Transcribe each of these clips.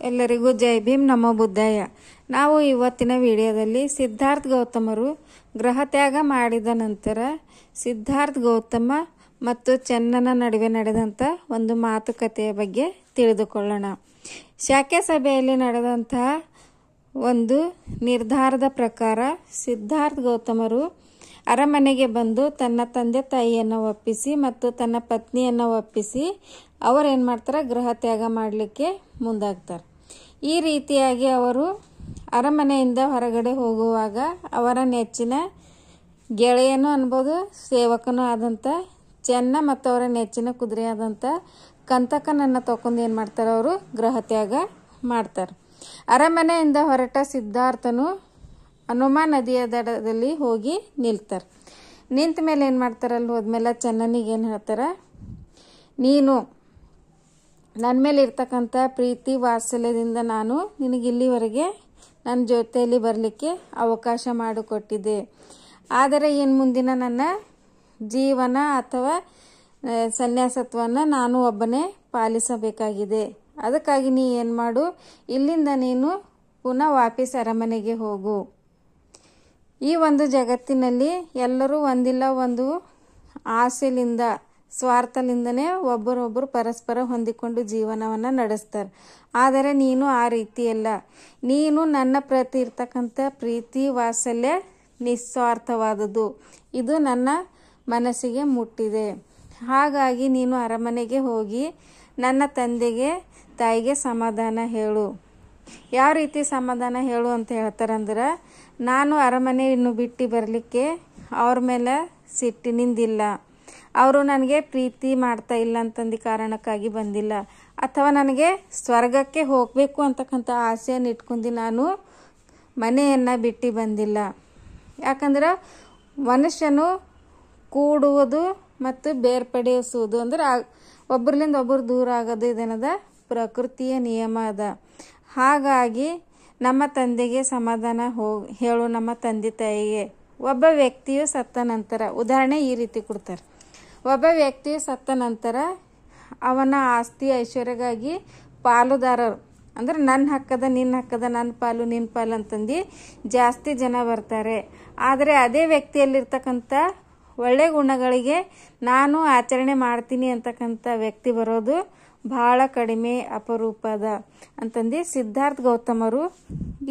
ಎಲ್ಲರಿಗೂ ಜೈ ಭೀಮ್ ನಮೋ ಬುದ್ಧಾಯ. ನಾವು ಇವತ್ತಿನ ವಿಡಿಯೋದಲ್ಲಿ ಸಿದ್ಧಾರ್ಥ ಗೌತಮರು ಗೃಹತ್ಯಾಗ ಮಾಡಿದ ನಂತರ ಸಿದ್ಧಾರ್ಥ ಗೌತಮ ಮತ್ತು ಚೆನ್ನನ ನಡುವೆ ನಡೆದಂಥ ಒಂದು ಮಾತುಕತೆಯ ಬಗ್ಗೆ ತಿಳಿದುಕೊಳ್ಳೋಣ. ಶಾಕ್ಯ ಸಭೆಯಲ್ಲಿ ನಡೆದಂತಹ ಒಂದು ನಿರ್ಧಾರದ ಪ್ರಕಾರ ಸಿದ್ಧಾರ್ಥ ಗೌತಮರು ಅರಮನೆಗೆ ಬಂದು ತನ್ನ ತಂದೆ ತಾಯಿಯನ್ನು ಒಪ್ಪಿಸಿ ಮತ್ತು ತನ್ನ ಪತ್ನಿಯನ್ನು ಒಪ್ಪಿಸಿ ಅವರೇನು ಮಾಡ್ತಾರೆ, ಗೃಹತ್ಯಾಗ ಮಾಡಲಿಕ್ಕೆ ಮುಂದಾಗ್ತಾರೆ. ಈ ರೀತಿಯಾಗಿ ಅವರು ಅರಮನೆಯಿಂದ ಹೊರಗಡೆ ಹೋಗುವಾಗ ಅವರ ನೆಚ್ಚಿನ ಗೆಳೆಯನು ಅನ್ಬೋದು, ಸೇವಕನೂ ಆದಂಥ ಚೆನ್ನ ಮತ್ತು ಅವರ ನೆಚ್ಚಿನ ಕುದುರೆಯಾದಂಥ ಕಂತಕನನ್ನು ತಗೊಂಡು ಏನು ಮಾಡ್ತಾರೆ, ಅವರು ಗೃಹತ್ಯಾಗ ಮಾಡ್ತಾರೆ. ಅರಮನೆಯಿಂದ ಹೊರಟ ಸಿದ್ಧಾರ್ಥನು ಹನುಮ ನದಿಯ ದಡದಲ್ಲಿ ಹೋಗಿ ನಿಲ್ತಾರೆ. ನಿಂತ ಮೇಲೆ ಏನು ಮಾಡ್ತಾರೆ, ಅಲ್ಲಿ ಹೋದ್ಮೇಲೆ ಚೆನ್ನನಿಗೆ ಏನು ಹೇಳ್ತಾರೆ, ನೀನು ನನ್ನ ಮೇಲೆ ಇರ್ತಕ್ಕಂಥ ಪ್ರೀತಿ ವಾತ್ಸಲ್ಯದಿಂದ ನಾನು ನಿನಗೆ ಇಲ್ಲಿವರೆಗೆ ನನ್ನ ಜೊತೆಯಲ್ಲಿ ಬರಲಿಕ್ಕೆ ಅವಕಾಶ ಮಾಡಿಕೊಟ್ಟಿದ್ದೆ. ಆದರೆ ಇನ್ನು ಮುಂದಿನ ನನ್ನ ಜೀವನ ಅಥವಾ ಸನ್ಯಾಸತ್ವವನ್ನು ನಾನು ಒಬ್ಬನೇ ಪಾಲಿಸಬೇಕಾಗಿದೆ. ಅದಕ್ಕಾಗಿ ನೀ ಏನು ಮಾಡು, ಇಲ್ಲಿಂದ ನೀನು ಪುನಃ ವಾಪಸ್ ಅರಮನೆಗೆ ಹೋಗು. ಈ ಒಂದು ಜಗತ್ತಿನಲ್ಲಿ ಎಲ್ಲರೂ ಒಂದಿಲ್ಲ ಒಂದು ಆಸೆಲಿಂದ ಸ್ವಾರ್ಥಲಿಂದನೇ ಒಬ್ಬರೊಬ್ಬರು ಪರಸ್ಪರ ಹೊಂದಿಕೊಂಡು ಜೀವನವನ್ನು ನಡೆಸ್ತಾರೆ. ಆದರೆ ನೀನು ಆ ರೀತಿಯಲ್ಲ. ನೀನು ನನ್ನ ಪ್ರತಿ ಇರ್ತಕ್ಕಂಥ ಪ್ರೀತಿ ವಾತ್ಸಲ್ಯ ನಿಸ್ವಾರ್ಥವಾದದ್ದು. ಇದು ನನ್ನ ಮನಸ್ಸಿಗೆ ಮುಟ್ಟಿದೆ. ಹಾಗಾಗಿ ನೀನು ಅರಮನೆಗೆ ಹೋಗಿ ನನ್ನ ತಂದೆಗೆ ತಾಯಿಗೆ ಸಮಾಧಾನ ಹೇಳು. ಯಾವ ರೀತಿ ಸಮಾಧಾನ ಹೇಳು ಅಂತ ಹೇಳ್ತಾರಂದ್ರೆ, ನಾನು ಅರಮನೆಯನ್ನು ಬಿಟ್ಟು ಬರಲಿಕ್ಕೆ ಅವ್ರ ಮೇಲೆ ಸಿಟ್ಟಿನಿಂದಿಲ್ಲ, ಅವರು ನನಗೆ ಪ್ರೀತಿ ಮಾಡ್ತಾ ಇಲ್ಲ ಅಂತಂದು ಕಾರಣಕ್ಕಾಗಿ ಬಂದಿಲ್ಲ, ಅಥವಾ ನನಗೆ ಸ್ವರ್ಗಕ್ಕೆ ಹೋಗಬೇಕು ಅಂತಕ್ಕಂಥ ಆಸೆಯನ್ನು ಇಟ್ಕೊಂಡು ನಾನು ಮನೆಯನ್ನು ಬಿಟ್ಟು ಬಂದಿಲ್ಲ. ಯಾಕಂದ್ರೆ ಮನುಷ್ಯನು ಕೂಡುವುದು ಮತ್ತು ಬೇರ್ಪಡಿಸುವುದು ಅಂದ್ರೆ ಒಬ್ಬರಿಂದ ಒಬ್ಬರು ದೂರ ಆಗೋದು ಇದೇನದ ಪ್ರಕೃತಿಯ ನಿಯಮ ಅದ. ಹಾಗಾಗಿ ನಮ್ಮ ತಂದೆಗೆ ಸಮಾಧಾನ ಹೇಳು, ನಮ್ಮ ತಂದೆ ತಾಯಿಗೆ. ಒಬ್ಬ ವ್ಯಕ್ತಿಯು ಸತ್ತ ನಂತರ, ಉದಾಹರಣೆ ಈ ರೀತಿ ಕೊಡ್ತಾರೆ, ಒಬ್ಬ ವ್ಯಕ್ತಿಯು ಸತ್ತ ನಂತರ ಅವನ ಆಸ್ತಿ ಐಶ್ವರ್ಯಗಾಗಿ ಪಾಲುದಾರರು ಅಂದ್ರೆ ನನ್ನ ಹಕ್ಕದ ನಿನ್ನ ಹಕ್ಕದ, ನನ್ನ ಪಾಲು ನಿನ್ನ ಪಾಲು ಅಂತಂದು ಜಾಸ್ತಿ ಜನ ಬರ್ತಾರೆ. ಆದರೆ ಅದೇ ವ್ಯಕ್ತಿಯಲ್ಲಿರ್ತಕ್ಕಂಥ ಒಳ್ಳೆ ಗುಣಗಳಿಗೆ ನಾನು ಆಚರಣೆ ಮಾಡ್ತೀನಿ ಅಂತಕ್ಕಂಥ ವ್ಯಕ್ತಿ ಬರೋದು ಭಾಳ ಕಡಿಮೆ, ಅಪರೂಪದ ಅಂತಂದು ಸಿದ್ಧಾರ್ಥ ಗೌತಮರು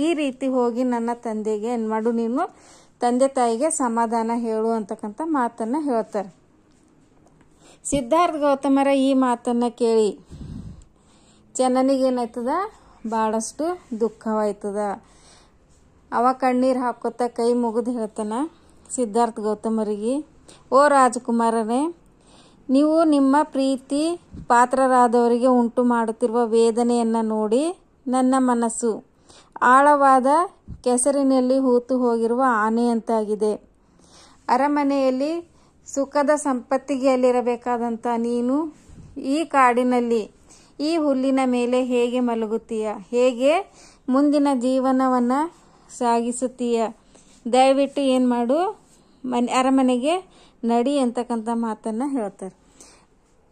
ಈ ರೀತಿ ಹೋಗಿ ನನ್ನ ತಂದೆಗೆ ಏನು ಮಾಡು, ನೀನು ತಂದೆ ತಾಯಿಗೆ ಸಮಾಧಾನ ಹೇಳು ಅಂತಕ್ಕಂಥ ಮಾತನ್ನು ಹೇಳ್ತಾರೆ. ಸಿದ್ಧಾರ್ಥ ಗೌತಮರ ಈ ಮಾತನ್ನು ಕೇಳಿ ಚೆನ್ನನಿಗೇನಾಯ್ತದ, ಭಾಳಷ್ಟು ದುಃಖವಾಯ್ತದ. ಅವ ಕಣ್ಣೀರು ಹಾಕೋತ ಕೈ ಮುಗಿದು ಹೇಳ್ತಾನ ಸಿದ್ಧಾರ್ಥ ಗೌತಮರಿಗೆ, ಓ ರಾಜಕುಮಾರರೇ, ನೀವು ನಿಮ್ಮ ಪ್ರೀತಿ ಪಾತ್ರರಾದವರಿಗೆ ಉಂಟು ಮಾಡುತ್ತಿರುವ ವೇದನೆಯನ್ನು ನೋಡಿ ನನ್ನ ಮನಸ್ಸು ಆಳವಾದ ಕೆಸರಿನಲ್ಲಿ ಹೂತು ಹೋಗಿರುವ ಆನೆಯಂತಾಗಿದೆ. ಅರಮನೆಯಲ್ಲಿ ಸುಖದ ಸಂಪತ್ತಿಗೆಯಲ್ಲಿರಬೇಕಾದಂಥ ನೀನು ಈ ಕಾಡಿನಲ್ಲಿ ಈ ಹುಲ್ಲಿನ ಮೇಲೆ ಹೇಗೆ ಮಲಗುತ್ತೀಯ, ಹೇಗೆ ಮುಂದಿನ ಜೀವನವನ್ನು ಸಾಗಿಸುತ್ತೀಯ? ದಯವಿಟ್ಟು ಏನು ಮಾಡು, ಅರಮನೆಗೆ ನಡಿ ಅಂತಕ್ಕಂಥ ಮಾತನ್ನು ಹೇಳ್ತಾರೆ.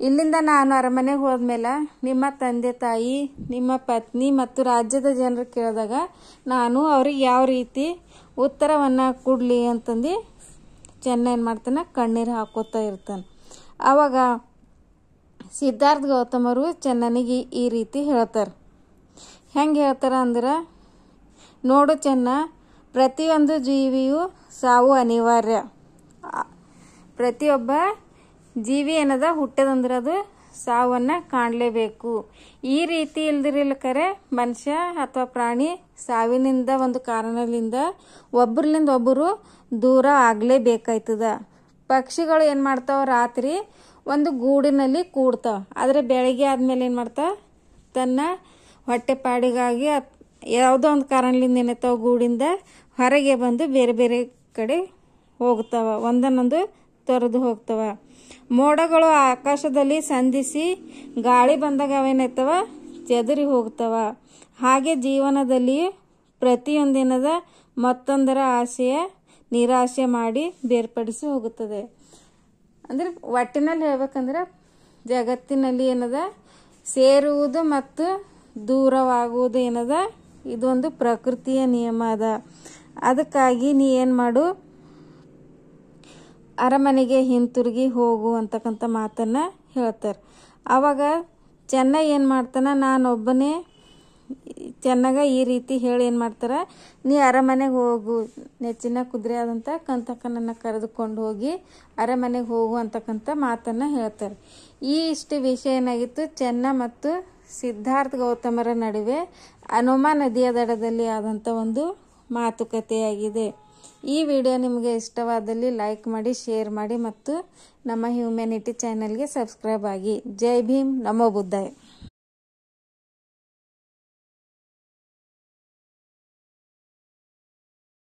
ಇಲ್ಲಿಂದ ನಾನು ಅರಮನೆಗೆ ಹೋದ್ಮೇಲೆ ನಿಮ್ಮ ತಂದೆ ತಾಯಿ, ನಿಮ್ಮ ಪತ್ನಿ ಮತ್ತು ರಾಜ್ಯದ ಜನರು ಕೇಳಿದಾಗ ನಾನು ಅವ್ರಿಗೆ ಯಾವ ರೀತಿ ಉತ್ತರವನ್ನು ಕೊಡಲಿ ಅಂತಂದು ಚೆನ್ನ ಏನು ಮಾಡ್ತಾನೆ, ಕಣ್ಣೀರು ಹಾಕೋತಾ ಇರ್ತಾನೆ. ಆವಾಗ ಸಿದ್ಧಾರ್ಥ ಗೌತಮರು ಚೆನ್ನನಿಗೆ ಈ ರೀತಿ ಹೇಳ್ತಾರೆ. ಹೆಂಗೆ ಹೇಳ್ತಾರೆ ಅಂದ್ರೆ, ನೋಡು ಚೆನ್ನ, ಪ್ರತಿಯೊಂದು ಜೀವಿಯು ಸಾವು ಅನಿವಾರ್ಯ. ಪ್ರತಿಯೊಬ್ಬ ಜೀವಿ ಏನದ ಹುಟ್ಟದಂದ್ರೆ ಅದು ಸಾವನ್ನು ಕಾಣಲೇಬೇಕು. ಈ ರೀತಿ ಇಲ್ದಿರ್ಲಿಕ್ಕರೆ ಮನುಷ್ಯ ಅಥವಾ ಪ್ರಾಣಿ ಸಾವಿನಿಂದ ಒಂದು ಕಾರಣದಿಂದ ಒಬ್ಬರಿಂದ ಒಬ್ಬರು ದೂರ ಆಗಲೇಬೇಕಾಯ್ತದ. ಪಕ್ಷಿಗಳು ಏನು ಮಾಡ್ತಾವ, ರಾತ್ರಿ ಒಂದು ಗೂಡಿನಲ್ಲಿ ಕೂಡ್ತಾವ, ಆದರೆ ಬೆಳಗ್ಗೆ ಆದಮೇಲೆ ಏನು ಮಾಡ್ತಾವ, ತನ್ನ ಹೊಟ್ಟೆಪಾಡಿಗಾಗಿ ಯಾವುದೋ ಒಂದು ಕಾರಣದಿಂದ ಏನಾಯ್ತಾವ, ಗೂಡಿಂದ ಹೊರಗೆ ಬಂದು ಬೇರೆ ಬೇರೆ ಕಡೆ ಹೋಗ್ತಾವ, ಒಂದನ್ನೊಂದು ತೊರೆದು ಹೋಗ್ತಾವ. ಮೋಡಗಳು ಆಕಾಶದಲ್ಲಿ ಸಂಧಿಸಿ ಗಾಳಿ ಬಂದಾಗ ಅವೇನಾಯ್ತವ, ಚೆದರಿ ಹೋಗ್ತಾವ. ಹಾಗೆ ಜೀವನದಲ್ಲಿ ಪ್ರತಿಯೊಂದಿನದ ಮತ್ತೊಂದರ ಆಸೆಯ ನಿರಾಶೆ ಮಾಡಿ ಬೇರ್ಪಡಿಸಿ ಹೋಗುತ್ತದೆ. ಅಂದ್ರೆ ಒಟ್ಟಿನಲ್ಲಿ ಹೇಳ್ಬೇಕಂದ್ರೆ ಜಗತ್ತಿನಲ್ಲಿ ಏನದ ಸೇರುವುದು ಮತ್ತು ದೂರವಾಗುವುದು ಏನದ, ಇದೊಂದು ಪ್ರಕೃತಿಯ ನಿಯಮ ಅದ. ಅದಕ್ಕಾಗಿ ನೀ ಏನು ಮಾಡು, ಅರಮನೆಗೆ ಹಿಂತಿರುಗಿ ಹೋಗು ಅಂತಕ್ಕಂಥ ಮಾತನ್ನು ಹೇಳ್ತಾರೆ. ಆವಾಗ ಚೆನ್ನ ಏನು ಮಾಡ್ತಾನೆ, ನಾನೊಬ್ಬನೇ ಚೆನ್ನಾಗ ಈ ರೀತಿ ಹೇಳಿ ಏನು ಮಾಡ್ತಾರೆ, ನೀ ಅರಮನೆಗೆ ಹೋಗು, ನೆಚ್ಚಿನ ಕುದುರೆ ಆದಂಥ ಕಂತಕನನ್ನು ಕರೆದುಕೊಂಡು ಹೋಗಿ ಅರಮನೆಗೆ ಹೋಗು ಅಂತಕ್ಕಂಥ ಮಾತನ್ನು ಹೇಳ್ತಾರೆ. ಇಷ್ಟು ವಿಷಯ ಏನಾಗಿತ್ತು, ಚೆನ್ನ ಮತ್ತು ಸಿದ್ಧಾರ್ಥ ಗೌತಮರ ನಡುವೆ ಹನುಮ ನದಿಯ ದಡದಲ್ಲಿ ಆದಂಥ ಒಂದು ಮಾತುಕತೆಯಾಗಿದೆ. ಈ ವಿಡಿಯೋ ನಿಮಗೆ ಇಷ್ಟವಾದಲ್ಲಿ ಲೈಕ್ ಮಾಡಿ, ಶೇರ್ ಮಾಡಿ ಮತ್ತು ನಮ್ಮ ಹ್ಯೂಮ್ಯಾನಿಟಿ ಚಾನಲ್ಗೆ ಸಬ್ಸ್ಕ್ರೈಬ್ ಆಗಿ. ಜೈ ಭೀಮ್, ನಮೋ ಬುದ್ಧಾಯ.